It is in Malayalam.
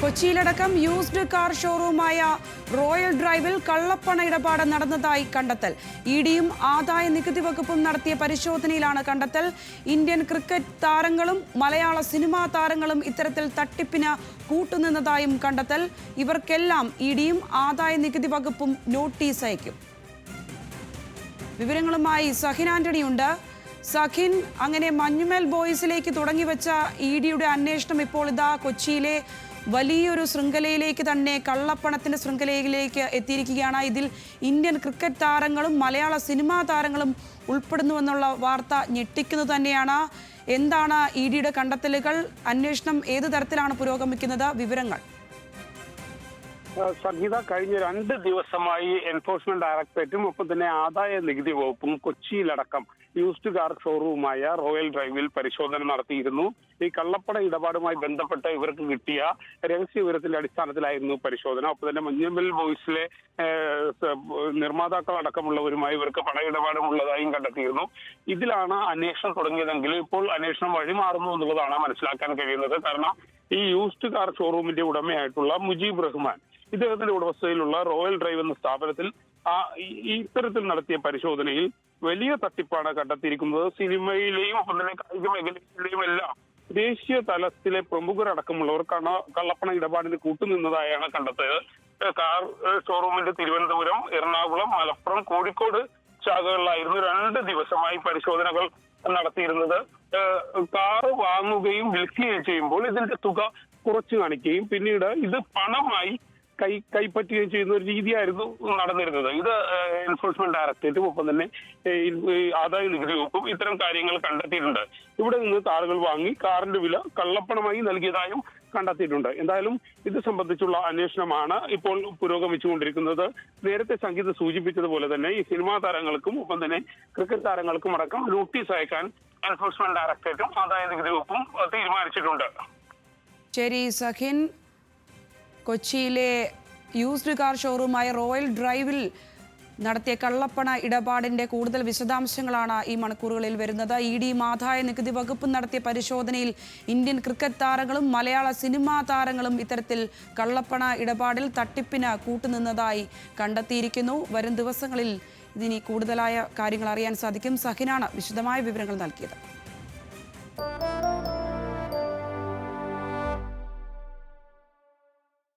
കൊച്ചിയിലടക്കം യൂസ്ഡ് കാർ ഷോറൂമായ റോയൽ ഡ്രൈവിൽ കള്ളപ്പണ ഇടപാട് നടന്നതായി കണ്ടെത്തൽ. ഇഡിയും ആദായ നികുതി വകുപ്പും നടത്തിയ പരിശോധനയിലാണ് കണ്ടെത്തൽ. ഇന്ത്യൻ ക്രിക്കറ്റ് താരങ്ങളും മലയാള സിനിമാ താരങ്ങളും ഇത്തരത്തിൽ തട്ടിപ്പിന് കൂട്ടുനിന്നതായും കണ്ടെത്തൽ. ഇവർക്കെല്ലാം ഇഡിയും ആദായ നികുതി വകുപ്പും നോട്ടീസ് അയക്കും. വിവരങ്ങളുമായി സഹിൻ ആന്റണിയുണ്ട്. സഖിൻ, അങ്ങനെ മഞ്ഞുമേൽ ബോയ്സിലേക്ക് തുടങ്ങിവെച്ച ഇഡിയുടെ അന്വേഷണം ഇപ്പോൾ ഇതാ കൊച്ചിയിലെ വലിയൊരു ശൃംഖലയിലേക്ക് തന്നെ, കള്ളപ്പണത്തിന്റെ ശൃംഖലയിലേക്ക് എത്തിയിരിക്കുകയാണ്. ഇതിൽ ഇന്ത്യൻ ക്രിക്കറ്റ് താരങ്ങളും മലയാള സിനിമാ താരങ്ങളും ഉൾപ്പെടുന്നുവെന്നുള്ള വാർത്ത ഞെട്ടിക്കുന്നത് തന്നെയാണ്. എന്താണ് ഇഡിയുടെ കണ്ടെത്തലുകൾ? അന്വേഷണം ഏത് തരത്തിലാണ് പുരോഗമിക്കുന്നത്? വിവരങ്ങൾ. സംഗീത, കഴിഞ്ഞ 2 ദിവസമായി എൻഫോഴ്സ്മെന്റ് ഡയറക്ടറേറ്റും ഒപ്പം തന്നെ ആദായ നികുതി വകുപ്പും കൊച്ചിയിലടക്കം യൂസ്ഡ് കാർ ഷോറൂമായ റോയൽ ഡ്രൈവിൽ പരിശോധന നടത്തിയിരുന്നു. ഈ കള്ളപ്പണ ഇടപാടുമായി ബന്ധപ്പെട്ട് ഇവർക്ക് കിട്ടിയ രഹസ്യ വിവരത്തിന്റെ അടിസ്ഥാനത്തിലായിരുന്നു പരിശോധന. ഒപ്പം തന്നെ മഞ്ഞുമൽ ബോയ്സിലെ നിർമ്മാതാക്കൾ അടക്കമുള്ളവരുമായി ഇവർക്ക് പണയിടപാടുമുള്ളതായും കണ്ടെത്തിയിരുന്നു. ഇതിലാണ് അന്വേഷണം തുടങ്ങിയതെങ്കിലും ഇപ്പോൾ അന്വേഷണം വഴിമാറുന്നു എന്നുള്ളതാണ് മനസ്സിലാക്കാൻ കഴിയുന്നത്. കാരണം ഈ യൂസ്ഡ് കാർ ഷോറൂമിന്റെ ഉടമയായിട്ടുള്ള മുജീബ് റഹ്മാൻ, ഇദ്ദേഹത്തിന്റെ ഉടമസ്ഥയിലുള്ള റോയൽ ഡ്രൈവ് എന്ന സ്ഥാപനത്തിൽ ഇത്തരത്തിൽ നടത്തിയ പരിശോധനയിൽ വലിയ തട്ടിപ്പാണ് കണ്ടെത്തിയിരിക്കുന്നത്. സിനിമയിലെയും ഒപ്പം തന്നെ കായിക മേഖലയിലെയും എല്ലാം ദേശീയ തലത്തിലെ പ്രമുഖരടക്കമുള്ളവർ കള്ളപ്പണ ഇടപാടിന് കൂട്ടുനിന്നതായാണ് കണ്ടെത്തിയത്. കാർ ഷോറൂമിന്റെ തിരുവനന്തപുരം, എറണാകുളം, മലപ്പുറം, കോഴിക്കോട് ശാഖകളിലായിരുന്നു 2 ദിവസമായി പരിശോധനകൾ നടത്തിയിരുന്നത്. കാറ് വാങ്ങുകയും വിൽക്കുകയും ചെയ്യുമ്പോൾ ഇതിന്റെ തുക കുറച്ചു കാണിക്കുകയും പിന്നീട് ഇത് പണമായി കൈപ്പറ്റുകയും ചെയ്യുന്ന ഒരു രീതിയായിരുന്നു നടന്നിരുന്നത്. ഇത് എൻഫോഴ്സ്മെന്റ് ഡയറക്ടറേറ്റും ഒപ്പം തന്നെ ആദായ നികുതി വകുപ്പും ഇത്തരം കാര്യങ്ങൾ കണ്ടെത്തിയിട്ടുണ്ട്. ഇവിടെ നിന്ന് കാറുകൾ വാങ്ങി കാറിന്റെ വില കള്ളപ്പണമായി നൽകിയതായും കണ്ടെത്തിയിട്ടുണ്ട്. എന്തായാലും ഇത് സംബന്ധിച്ചുള്ള അന്വേഷണമാണ് ഇപ്പോൾ പുരോഗമിച്ചുകൊണ്ടിരിക്കുന്നത്. നേരത്തെ സംഗീത സൂചിപ്പിച്ചതുപോലെ തന്നെ ഈ സിനിമാ താരങ്ങൾക്കും ഒപ്പം തന്നെ ക്രിക്കറ്റ് താരങ്ങൾക്കും അടക്കം നോട്ടീസ് അയക്കാൻ എൻഫോഴ്സ്മെന്റ് ഡയറക്ടറേറ്റും ആദായ നികുതി വകുപ്പും തീരുമാനിച്ചിട്ടുണ്ട്. ശരി സഖിൻ, കൊച്ചിയിലെ യൂസ്ഡ് കാർ ഷോറൂമായ റോയൽ ഡ്രൈവിൽ നടത്തിയ കള്ളപ്പണ ഇടപാടിന്റെ കൂടുതൽ വിശദാംശങ്ങളാണ് ഈ മണിക്കൂറുകളിൽ വരുന്നത്. ഇഡിയും ആദായ നികുതി വകുപ്പും നടത്തിയ പരിശോധനയിൽ ഇന്ത്യൻ ക്രിക്കറ്റ് താരങ്ങളും മലയാള സിനിമാ താരങ്ങളും ഇത്തരത്തിൽ കള്ളപ്പണ ഇടപാടിൽ തട്ടിപ്പിന് കൂട്ടുനിന്നതായി കണ്ടെത്തിയിരിക്കുന്നു. വരും ദിവസങ്ങളിൽ ഇതിനി കൂടുതലായ കാര്യങ്ങൾ അറിയാൻ സാധിക്കും. സഹിനാണ് വിശദമായ വിവരങ്ങൾ നൽകിയത്.